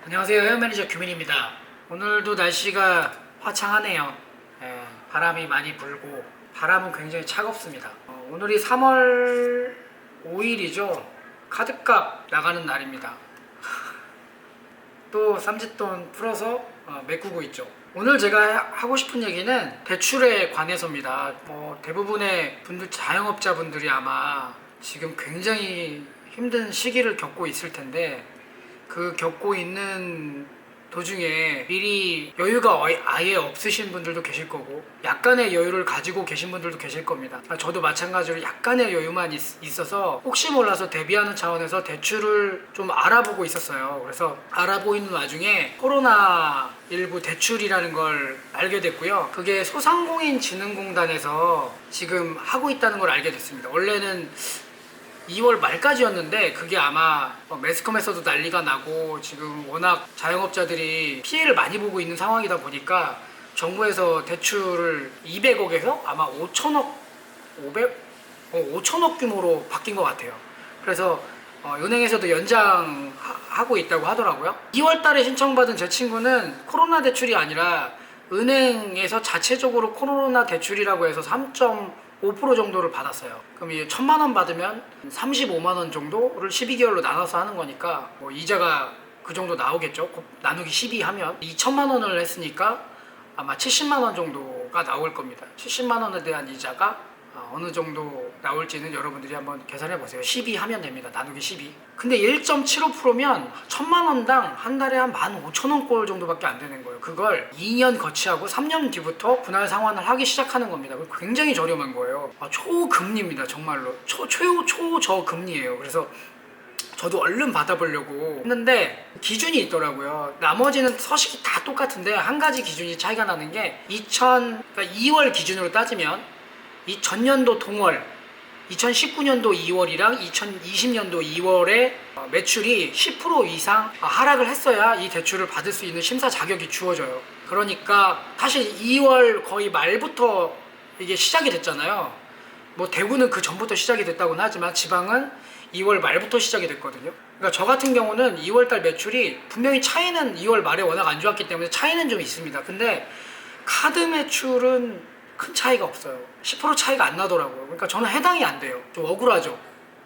안녕하세요, 헤어매니저 규민입니다. 오늘도 날씨가 화창하네요. 바람이 많이 불고 바람은 굉장히 차갑습니다. 오늘이 3월 5일이죠. 카드값 나가는 날입니다. 또 삼짓돈 풀어서 메꾸고 있죠. 오늘 제가 하고 싶은 얘기는 대출에 관해서입니다. 대부분의 분들, 자영업자분들이 아마 지금 굉장히 힘든 시기를 겪고 있을 텐데, 그 겪고 있는 도중에 미리 여유가 아예 없으신 분들도 계실 거고, 약간의 여유를 가지고 계신 분들도 계실 겁니다. 저도 마찬가지로 약간의 여유만 있어서 혹시 몰라서 대비하는 차원에서 대출을 좀 알아보고 있었어요. 그래서 알아보고 있는 와중에 코로나19 대출이라는 걸 알게 됐고요. 그게 소상공인진흥공단에서 지금 하고 있다는 걸 알게 됐습니다. 원래는 2월 말까지였는데 그게 아마 매스컴에서도 난리가 나고 지금 워낙 자영업자들이 피해를 많이 보고 있는 상황이다 보니까 정부에서 대출을 200억에서 아마 5천억, 5천억 규모로 바뀐 것 같아요. 그래서 은행에서도 연장하고 있다고 하더라고요. 2월 달에 신청받은 제 친구는 코로나 대출이 아니라 은행에서 자체적으로 코로나 대출이라고 해서 3.5% 정도를 받았어요. 그럼 1,000만 원 받으면 35만 원 정도를 12개월로 나눠서 하는 거니까 이자가 그 정도 나오겠죠. 나누기 12 하면 2천만 원을 했으니까 아마 70만 원 정도가 나올 겁니다. 70만 원에 대한 이자가 어느 정도 나올지는 여러분들이 한번 계산해 보세요. 12 하면 됩니다. 나누기 12. 근데 1.75%면 1,000만 원당 한 달에 한 15,000원 꼴 정도밖에 안 되는 거예요. 그걸 2년 거치하고 3년 뒤부터 분할 상환을 하기 시작하는 겁니다. 굉장히 저렴한 거예요. 초금리입니다. 정말로. 초저금리예요. 그래서 저도 얼른 받아보려고 했는데 기준이 있더라고요. 나머지는 서식이 다 똑같은데 한 가지 기준이 차이가 나는 게 그러니까 2월 기준으로 따지면 이 전년도 동월 2019년도 2월이랑 2020년도 2월에 매출이 10% 이상 하락을 했어야 이 대출을 받을 수 있는 심사 자격이 주어져요. 그러니까 사실 2월 거의 말부터 이게 시작이 됐잖아요. 대구는 그 전부터 시작이 됐다고는 하지만 지방은 2월 말부터 시작이 됐거든요. 그러니까 저 같은 경우는 2월달 매출이 분명히 차이는 2월 말에 워낙 안 좋았기 때문에 차이는 좀 있습니다. 근데 카드 매출은 큰 차이가 없어요. 10% 차이가 안 나더라고요. 그러니까 저는 해당이 안 돼요. 좀 억울하죠.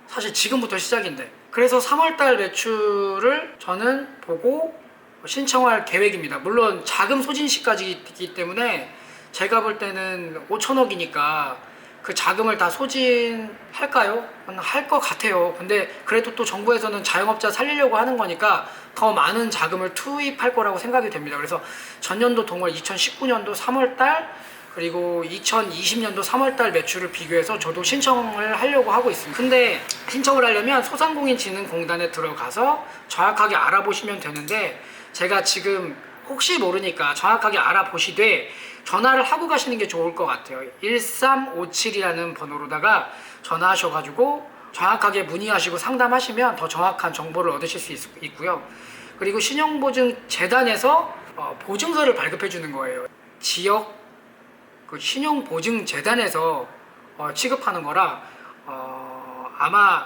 사실 지금부터 시작인데. 그래서 3월달 매출을 저는 보고 신청할 계획입니다. 물론 자금 소진 시까지 있기 때문에 제가 볼 때는 5천억이니까 그 자금을 다 소진할까요? 할 것 같아요. 근데 그래도 또 정부에서는 자영업자 살리려고 하는 거니까 더 많은 자금을 투입할 거라고 생각이 됩니다. 그래서 전년도 동월 2019년도 3월달 그리고 2020년도 3월달 매출을 비교해서 저도 신청을 하려고 하고 있습니다. 근데 신청을 하려면 소상공인진흥공단에 들어가서 정확하게 알아보시면 되는데, 제가 지금 혹시 모르니까 정확하게 알아보시되 전화를 하고 가시는 게 좋을 것 같아요. 1357이라는 번호로다가 전화하셔가지고 정확하게 문의하시고 상담하시면 더 정확한 정보를 얻으실 수 있고요. 그리고 신용보증재단에서 보증서를 발급해 주는 거예요. 지역 신용보증재단에서 취급하는 거라 아마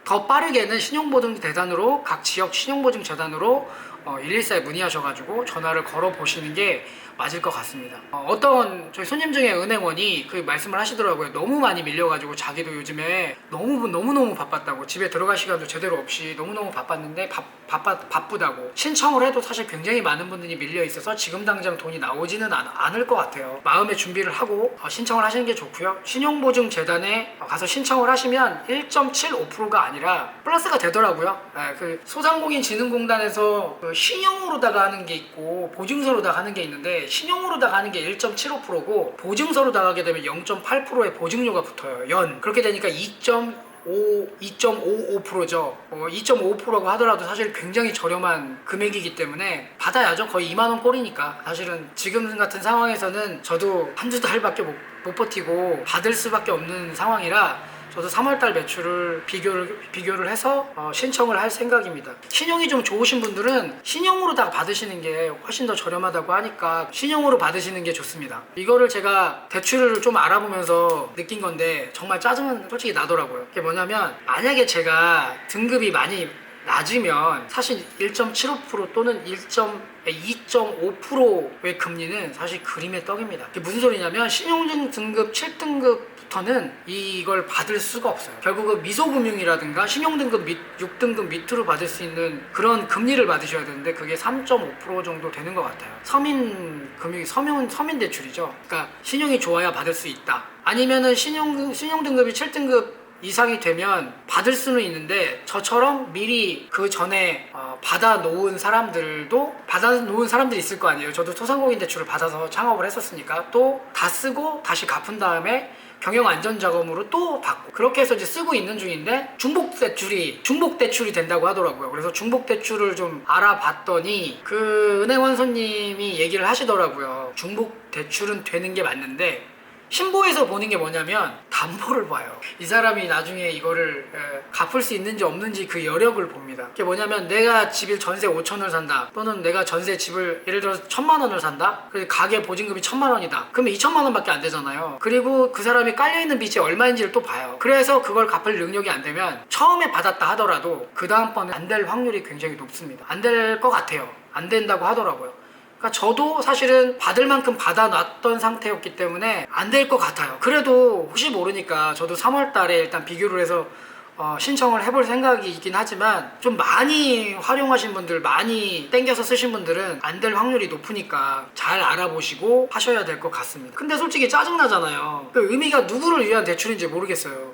더 빠르게는 신용보증재단으로, 각 지역 신용보증재단으로 114에 문의하셔가지고 전화를 걸어 보시는 게 맞을 것 같습니다. 어떤 저희 손님 중에 은행원이 그 말씀을 하시더라고요. 너무 많이 밀려가지고 자기도 요즘에 너무너무 바빴다고, 집에 들어갈 시간도 제대로 없이 너무너무 바빴는데 바쁘다고, 신청을 해도 사실 굉장히 많은 분들이 밀려 있어서 지금 당장 돈이 나오지는 않을 것 같아요. 마음의 준비를 하고 신청을 하시는 게 좋고요. 신용보증재단에 가서 신청을 하시면 1.75%가 아니라 플러스가 되더라고요. 그 소상공인진흥공단에서 그 신용으로다가 하는 게 있고 보증서로다가 하는 게 있는데, 신용으로다가 하는 게 1.75%고 보증서로다가 하게 되면 0.8%의 보증료가 붙어요. 그렇게 되니까 2.55%죠. 2.5%라고 하더라도 사실 굉장히 저렴한 금액이기 때문에 받아야죠. 거의 2만원 꼴이니까. 사실은 지금 같은 상황에서는 저도 한두 달밖에 못 버티고 받을 수밖에 없는 상황이라 저도 3월달 매출을 비교를 해서 신청을 할 생각입니다. 신용이 좀 좋으신 분들은 신용으로 다 받으시는 게 훨씬 더 저렴하다고 하니까 신용으로 받으시는 게 좋습니다. 이거를 제가 대출을 좀 알아보면서 느낀 건데 정말 짜증은 솔직히 나더라고요. 그게 뭐냐면 만약에 제가 등급이 많이 낮으면 사실 1.75% 또는 2.5%의 금리는 사실 그림의 떡입니다. 이게 무슨 소리냐면 신용등 등급 7등급부터는 이걸 받을 수가 없어요. 결국은 미소금융이라든가 신용등급 6등급 밑으로 받을 수 있는 그런 금리를 받으셔야 되는데 그게 3.5% 정도 되는 것 같아요. 서민 대출이죠. 그러니까 신용이 좋아야 받을 수 있다. 아니면은 신용등급이 7등급 이상이 되면 받을 수는 있는데 저처럼 미리 그 전에 받아놓은 사람들이 있을 거 아니에요. 저도 소상공인 대출을 받아서 창업을 했었으니까 또 다 쓰고 다시 갚은 다음에 경영 안전 자금으로 또 받고 그렇게 해서 이제 쓰고 있는 중인데 중복 대출이 된다고 하더라고요. 그래서 중복 대출을 좀 알아봤더니 그 은행원 손님이 얘기를 하시더라고요. 중복 대출은 되는 게 맞는데 신보에서 보는 게 뭐냐면 담보를 봐요. 이 사람이 나중에 이거를 갚을 수 있는지 없는지 그 여력을 봅니다. 그게 뭐냐면 내가 집을 전세 5천을 산다 또는 내가 전세 집을 예를 들어서 1,000만 원을 산다. 그래서 가계 보증금이 1,000만 원이다. 그러면 2,000만 원밖에 안 되잖아요. 그리고 그 사람이 깔려있는 빚이 얼마인지를 또 봐요. 그래서 그걸 갚을 능력이 안 되면 처음에 받았다 하더라도 그 다음번에 안 될 확률이 굉장히 높습니다. 안 될 것 같아요. 안 된다고 하더라고요. 그러니까 저도 사실은 받을 만큼 받아놨던 상태였기 때문에 안 될 것 같아요. 그래도 혹시 모르니까 저도 3월 달에 일단 비교를 해서 신청을 해볼 생각이 있긴 하지만 좀 많이 활용하신 분들, 많이 땡겨서 쓰신 분들은 안 될 확률이 높으니까 잘 알아보시고 하셔야 될 것 같습니다. 근데 솔직히 짜증나잖아요. 그 의미가 누구를 위한 대출인지 모르겠어요.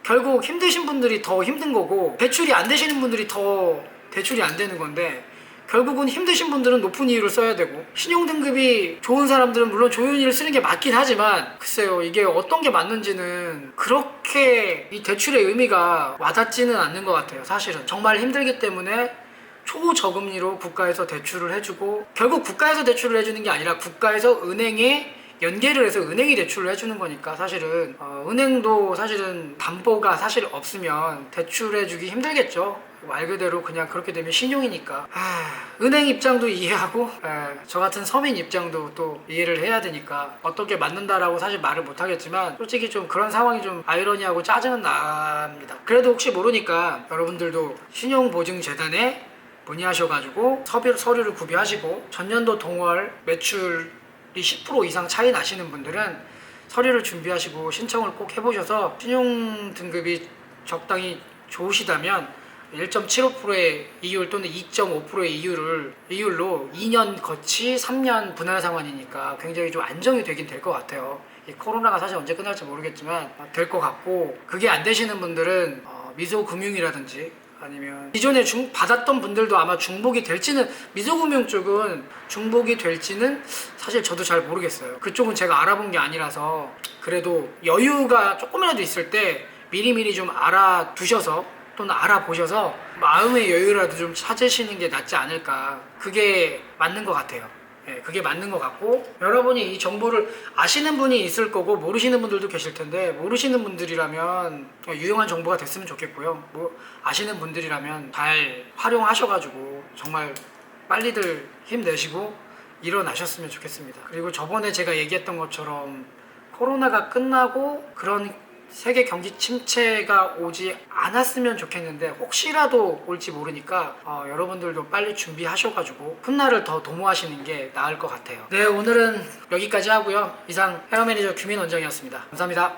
결국 힘드신 분들이 더 힘든 거고 대출이 안 되시는 분들이 더 대출이 안 되는 건데 결국은 힘드신 분들은 높은 이율을 써야 되고 신용등급이 좋은 사람들은 물론 좋은 이율을 쓰는 게 맞긴 하지만 글쎄요, 이게 어떤 게 맞는지는 그렇게 이 대출의 의미가 와닿지는 않는 것 같아요. 사실은 정말 힘들기 때문에 초저금리로 국가에서 대출을 해주고 결국 국가에서 대출을 해주는 게 아니라 국가에서 은행에 연계를 해서 은행이 대출을 해주는 거니까 사실은 은행도 사실은 담보가 사실 없으면 대출해주기 힘들겠죠. 말 그대로 그냥 그렇게 되면 신용이니까 은행 입장도 이해하고 저 같은 서민 입장도 또 이해를 해야 되니까 어떻게 맞는다라고 사실 말을 못하겠지만 솔직히 좀 그런 상황이 좀 아이러니하고 짜증은 납니다. 그래도 혹시 모르니까 여러분들도 신용보증재단에 문의하셔가지고 서류를 구비하시고 전년도 동월 매출이 10% 이상 차이 나시는 분들은 서류를 준비하시고 신청을 꼭 해보셔서 신용등급이 적당히 좋으시다면 1.75%의 이율 또는 2.5%의 이율로 2년 거치 3년 분할 상환이니까 굉장히 좀 안정이 되긴 될 것 같아요. 이 코로나가 사실 언제 끝날지 모르겠지만 될 것 같고 그게 안 되시는 분들은 미소금융이라든지 아니면 기존에 받았던 분들도 아마 중복이 될지는 미소금융 쪽은 중복이 될지는 사실 저도 잘 모르겠어요. 그쪽은 제가 알아본 게 아니라서 그래도 여유가 조금이라도 있을 때 미리미리 좀 알아두셔서 또는 알아보셔서 마음의 여유라도 좀 찾으시는 게 낫지 않을까. 그게 맞는 것 같아요. 그게 맞는 것 같고 여러분이 이 정보를 아시는 분이 있을 거고 모르시는 분들도 계실 텐데 모르시는 분들이라면 유용한 정보가 됐으면 좋겠고요. 아시는 분들이라면 잘 활용하셔가지고 정말 빨리들 힘내시고 일어나셨으면 좋겠습니다. 그리고 저번에 제가 얘기했던 것처럼 코로나가 끝나고 그런 세계 경기 침체가 오지 않았으면 좋겠는데 혹시라도 올지 모르니까 여러분들도 빨리 준비하셔가지고 훗날을 더 도모하시는 게 나을 것 같아요. 네, 오늘은 여기까지 하고요. 이상 헤어매니저 규민 원장이었습니다. 감사합니다.